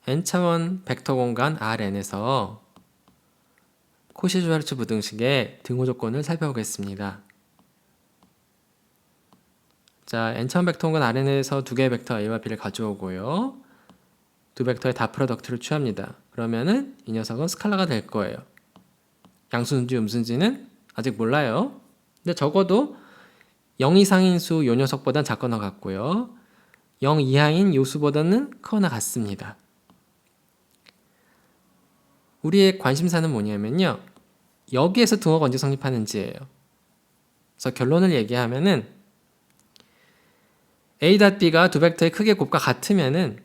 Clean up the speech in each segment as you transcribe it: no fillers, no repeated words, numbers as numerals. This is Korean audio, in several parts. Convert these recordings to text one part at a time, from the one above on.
n차원 벡터 공간 Rn에서 코시-슈와르츠 부등식의 등호 조건을 살펴보겠습니다. 자, n차원 벡터 공간 Rn에서 두 개의 벡터 A와 B를 가져오고요. 두 벡터의 닷 프로덕트를 취합니다. 그러면은 이 녀석은 스칼라가 될 거예요. 양수인지 음수인지는 아직 몰라요. 근데 적어도 0 이상인 수 요 녀석보단 작거나 같고요. 0 이하인 요 수보다는 크거나 같습니다. 우리의 관심사는 뭐냐면요. 여기에서 등호가 언제 성립하는지예요. 그래서 결론을 얘기하면은 A.B가 두 벡터의 크기의 곱과 같으면은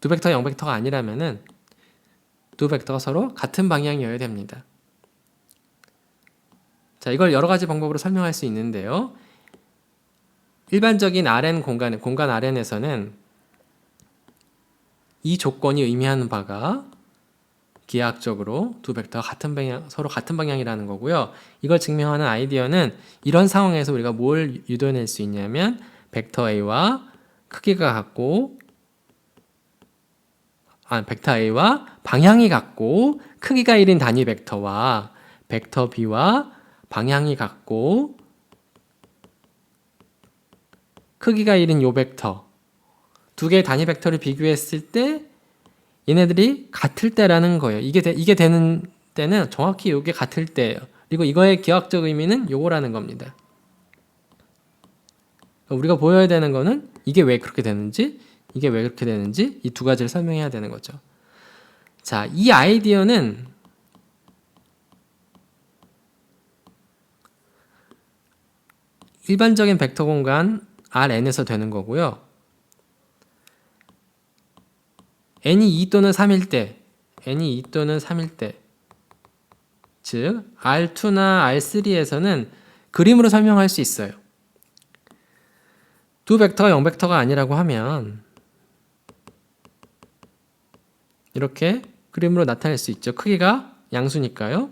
두 벡터가 0벡터가 아니라면은 두 벡터가 서로 같은 방향이어야 됩니다. 자, 이걸 여러 가지 방법으로 설명할 수 있는데요. 일반적인 공간 Rn에서는 이 조건이 의미하는 바가 기하학적으로 두 벡터가 서로 같은 방향이라는 거고요. 이걸 증명하는 아이디어는 이런 상황에서 우리가 뭘 유도해낼 수 있냐면 벡터 A와 크기가 같고 벡터 A와 방향이 같고 크기가 1인 단위 벡터와 벡터 B와 방향이 같고 크기가 1인 요 벡터 두 개의 단위 벡터를 비교했을 때 얘네들이 같을 때라는 거예요. 이게 되는 때는 정확히 이게 같을 때예요. 그리고 이거의 기하학적 의미는 요거라는 겁니다. 우리가 보여야 되는 거는 이게 왜 그렇게 되는지, 이게 왜 그렇게 되는지 이 두 가지를 설명해야 되는 거죠. 자, 이 아이디어는 일반적인 벡터 공간 Rn에서 되는 거고요. n이 2 또는 3일 때, 즉 R2나 R3에서는 그림으로 설명할 수 있어요. 두 벡터가 0벡터가 아니라고 하면 이렇게 그림으로 나타낼 수 있죠. 크기가 양수니까요.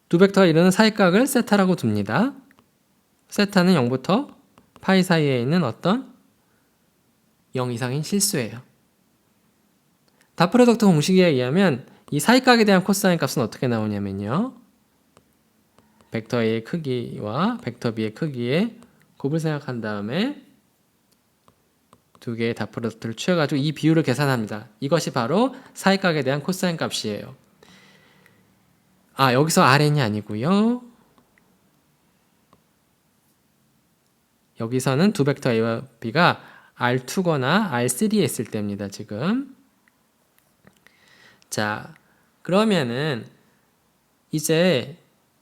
두 벡터가 이루는 사이각을 세타라고 둡니다. 세타는 0부터 파이 사이에 있는 어떤 0 이상인 실수예요. 닷 프로덕트 공식에 의하면 이 사이각에 대한 코사인 값은 어떻게 나오냐면요. 벡터 A의 크기와 벡터 B의 크기의 곱을 생각한 다음에 두 개의 닷 프로덕트를 취해가지고 이 비율을 계산합니다. 이것이 바로 사이각에 대한 코사인 값이에요. 여기서 Rn이 아니고요. 여기서는 두 벡터 A와 B가 R2거나 R3에 있을 때입니다. 지금. 자, 그러면은 이제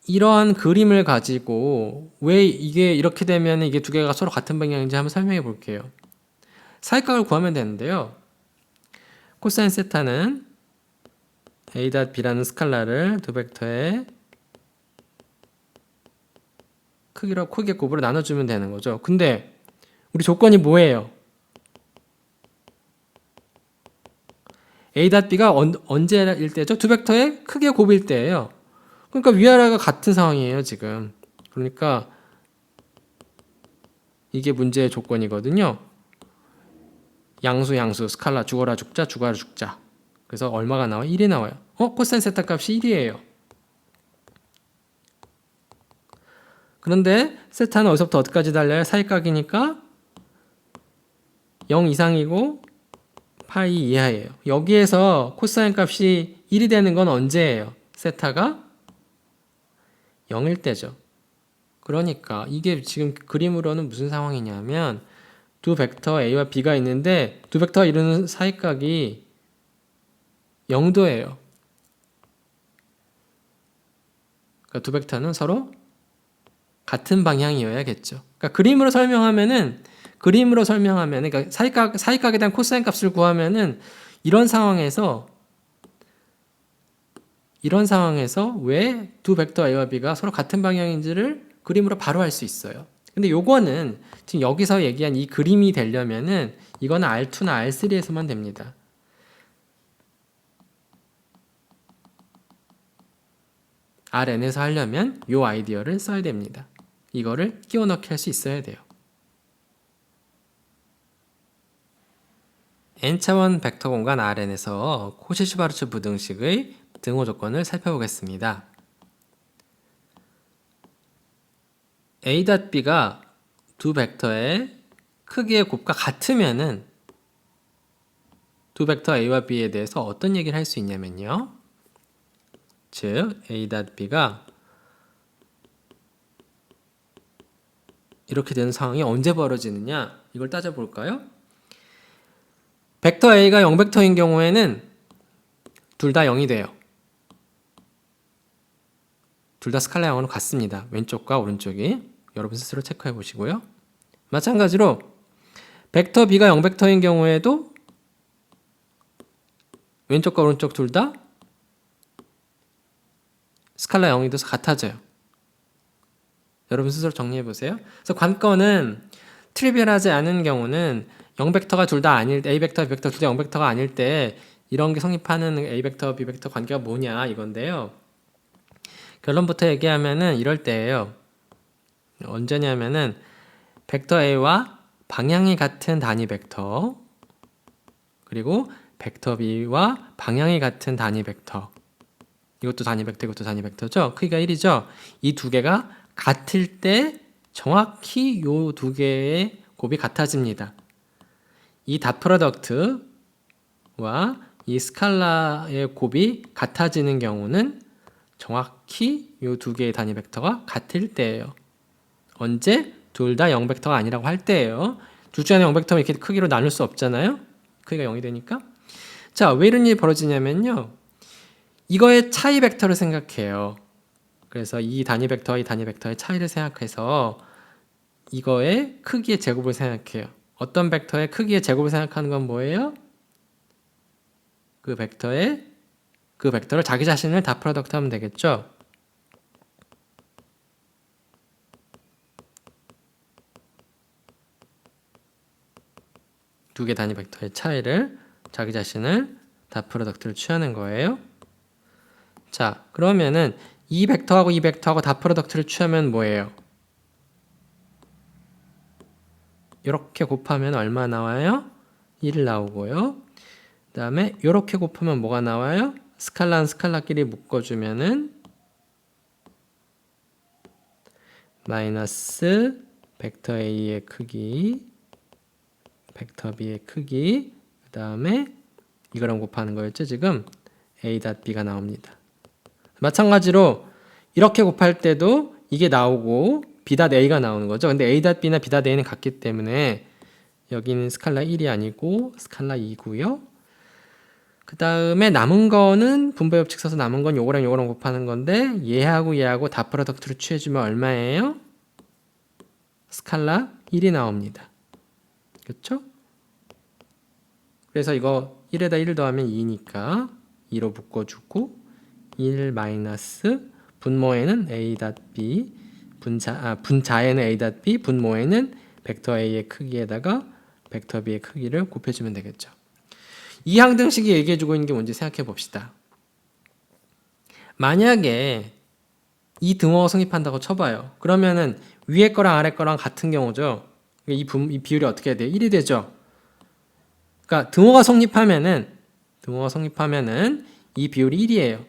이러한 그림을 가지고 왜 이게 이렇게 되면 이게 두 개가 서로 같은 방향인지 한번 설명해 볼게요. 사이각을 구하면 되는데요. 코사인 세타는 A.B라는 스칼라를 두 벡터의 크기의 곱으로 나눠주면 되는 거죠. 근데 우리 조건이 뭐예요? A.B가 언제일 때죠? 두 벡터의 크기의 곱일 때예요. 그러니까 위아래가 같은 상황이에요, 지금. 그러니까 이게 문제의 조건이거든요. 양수, 스칼라, 죽어라 죽자. 그래서 얼마가 나와요? 1이 나와요. 코사인 세타 값이 1이에요. 그런데 세타는 어디서부터 어디까지 달려요? 사이각이니까 0 이상이고 파이 이하예요. 여기에서 코사인 값이 1이 되는 건 언제예요? 세타가 0일 때죠. 그러니까 이게 지금 그림으로는 무슨 상황이냐면 두 벡터 A와 B가 있는데 두 벡터가 이루는 사이각이 0도예요. 그러니까 두 벡터는 서로 같은 방향이어야겠죠. 그러니까 그림으로 설명하면은 그러니까 사이각에 대한 코사인 값을 구하면은 이런 상황에서 왜 두 벡터 A와 B가 서로 같은 방향인지를 그림으로 바로 알 수 있어요. 근데 요거는 지금 여기서 얘기한 이 그림이 되려면은 이거는 R2나 R3에서만 됩니다. Rn에서 하려면 요 아이디어를 써야 됩니다. 이거를 끼워 넣기 할 수 있어야 돼요. n차원 벡터 공간 Rn에서 코시-슈바르츠 부등식의 등호 조건을 살펴보겠습니다. A.B가 두 벡터의 크기의 곱과 같으면은 두 벡터 A와 B에 대해서 어떤 얘기를 할 수 있냐면요. 즉 A.B가 이렇게 되는 상황이 언제 벌어지느냐 이걸 따져볼까요? 벡터 A가 0벡터인 경우에는 둘 다 0이 돼요. 둘 다 스칼라 0으로 같습니다. 왼쪽과 오른쪽이. 여러분 스스로 체크해 보시고요. 마찬가지로 벡터 B가 0벡터인 경우에도 왼쪽과 오른쪽 둘 다 스칼라 0이 돼서 같아져요. 여러분 스스로 정리해 보세요. 그래서 관건은 트리비얼하지 않은 경우는 0벡터가 둘 다 아닐 때, A벡터, B벡터 둘 다 0벡터가 아닐 때 이런 게 성립하는 A벡터, B벡터 관계가 뭐냐 이건데요. 결론부터 얘기하면은 이럴 때예요. 언제냐면은 벡터 A와 방향이 같은 단위 벡터 그리고 벡터 B와 방향이 같은 단위 벡터 이것도 단위 벡터 이것도 단위 벡터죠. 크기가 1이죠. 이 두 개가 같을 때 정확히 이 두 개의 곱이 같아집니다. 이 닷 프로덕트와 이 스칼라의 곱이 같아지는 경우는 정확히 이 두 개의 단위 벡터가 같을 때예요. 언제? 둘 다 0벡터가 아니라고 할 때예요. 둘 중에 0벡터면 이렇게 크기로 나눌 수 없잖아요. 크기가 0이 되니까. 자, 왜 이런 일이 벌어지냐면요. 이거의 차이 벡터를 생각해요. 그래서 이 단위 벡터와 이 단위 벡터의 차이를 생각해서 이거의 크기의 제곱을 생각해요. 어떤 벡터의 크기의 제곱을 생각하는 건 뭐예요? 그 벡터를 자기 자신을 닷 프로덕트 하면 되겠죠. 두 개 단위 벡터의 차이를 자기 자신을 닷 프로덕트를 취하는 거예요. 자, 그러면은 이 벡터하고 이 벡터하고 닷 프로덕트를 취하면 뭐예요? 이렇게 곱하면 얼마 나와요? 1 나오고요. 그 다음에 이렇게 곱하면 뭐가 나와요? 스칼라는 스칼라끼리 묶어주면은 마이너스 벡터 A의 크기 벡터 B의 크기 그 다음에 이거랑 곱하는 거였죠 지금 A.B가 나옵니다. 마찬가지로 이렇게 곱할 때도 이게 나오고 B.A가 나오는 거죠. 근데 A.B나 B.A는 같기 때문에 여기는 스칼라 1이 아니고 스칼라 2고요. 그 다음에 남은 거는 분배 법칙 써서 남은 건 요거랑 요거랑 곱하는 건데 얘하고 얘하고 닷 프로덕트를 취해주면 얼마예요? 스칼라 1이 나옵니다. 그렇죠? 그래서 이거 1에다 1 더하면 2니까 2로 묶어주고 1 마이너스 분모에는 A.B 분자에는 A.B 분모에는 벡터 A의 크기에다가 벡터 B의 크기를 곱해주면 되겠죠. 이 항등식이 얘기해주고 있는 게 뭔지 생각해 봅시다. 만약에 이 등호가 성립한다고 쳐봐요. 그러면은 위에 거랑 아래 거랑 같은 경우죠. 이 비율이 어떻게 돼요? 1이 되죠. 그러니까 등호가 성립하면은 이 비율이 1이에요.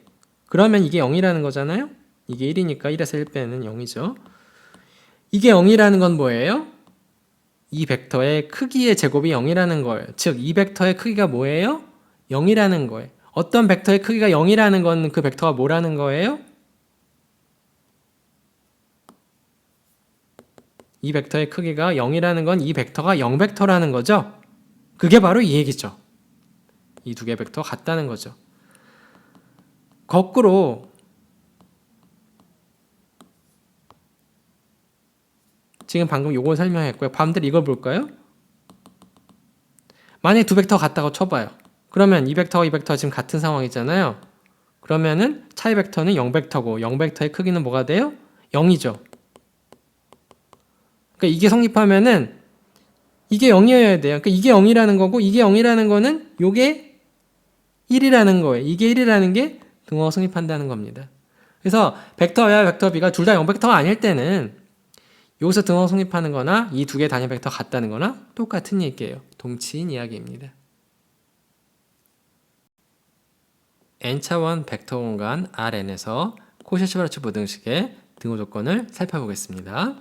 그러면 이게 0이라는 거잖아요. 이게 1이니까 1에서 1 빼면 0이죠. 이게 0이라는 건 뭐예요? 이 벡터의 크기의 제곱이 0이라는 거예요. 즉, 이 벡터의 크기가 뭐예요? 0이라는 거예요. 어떤 벡터의 크기가 0이라는 건 그 벡터가 뭐라는 거예요? 이 벡터의 크기가 0이라는 건 이 벡터가 0벡터라는 거죠. 그게 바로 이 얘기죠. 이 두 개 벡터가 같다는 거죠. 거꾸로 지금 방금 요걸 설명했고요. 반대로 이걸 볼까요? 만약에 두 벡터가 같다고 쳐봐요. 그러면 이 벡터와 이 벡터가 지금 같은 상황이잖아요. 그러면은 차이 벡터는 0벡터고 0벡터의 크기는 뭐가 돼요? 0이죠. 그러니까 이게 성립하면은 이게 0이어야 돼요. 그러니까 이게 0이라는 거고 이게 0이라는 거는 요게 1이라는 거예요. 이게 1이라는 게 등호가 성립한다는 겁니다. 그래서 벡터와 벡터 B가 둘 다 0벡터가 아닐 때는 여기서 등호가 성립하는 거나 이 두 개 단위 벡터 같다는 거나 똑같은 얘기예요. 동치인 이야기입니다. n차원 벡터 공간 Rn에서 코시-슈바르츠 부등식의 등호 조건을 살펴보겠습니다.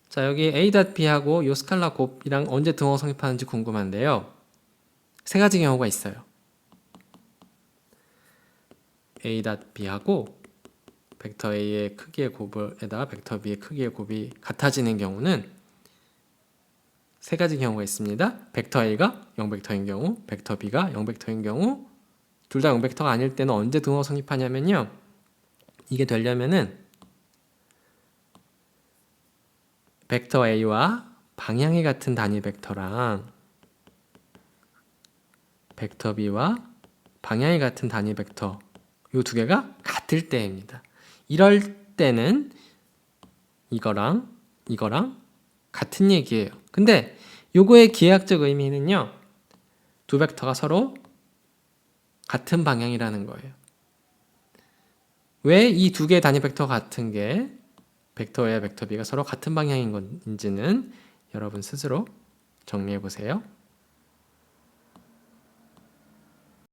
자, 여기 A.B하고 요 스칼라 곱이랑 언제 등호 성립하는지 궁금한데요. 세 가지 경우가 있어요. A.B하고 벡터 A의 크기의 곱에다가 벡터 B의 크기의 곱이 같아지는 경우는 세 가지 경우가 있습니다. 벡터 A가 0벡터인 경우, 벡터 B가 0벡터인 경우, 둘 다 0벡터가 아닐 때는 언제 등호 성립하냐면요. 이게 되려면은 벡터 A와 방향이 같은 단위 벡터랑 벡터 B와 방향이 같은 단위 벡터 이 두 개가 같을 때입니다. 이럴 때는 이거랑 같은 얘기예요. 근데 요거의 기하학적 의미는요. 두 벡터가 서로 같은 방향이라는 거예요. 왜 이 두 개의 단위 벡터 같은 게 벡터 A와 벡터 B가 서로 같은 방향인 건지는 여러분 스스로 정리해 보세요.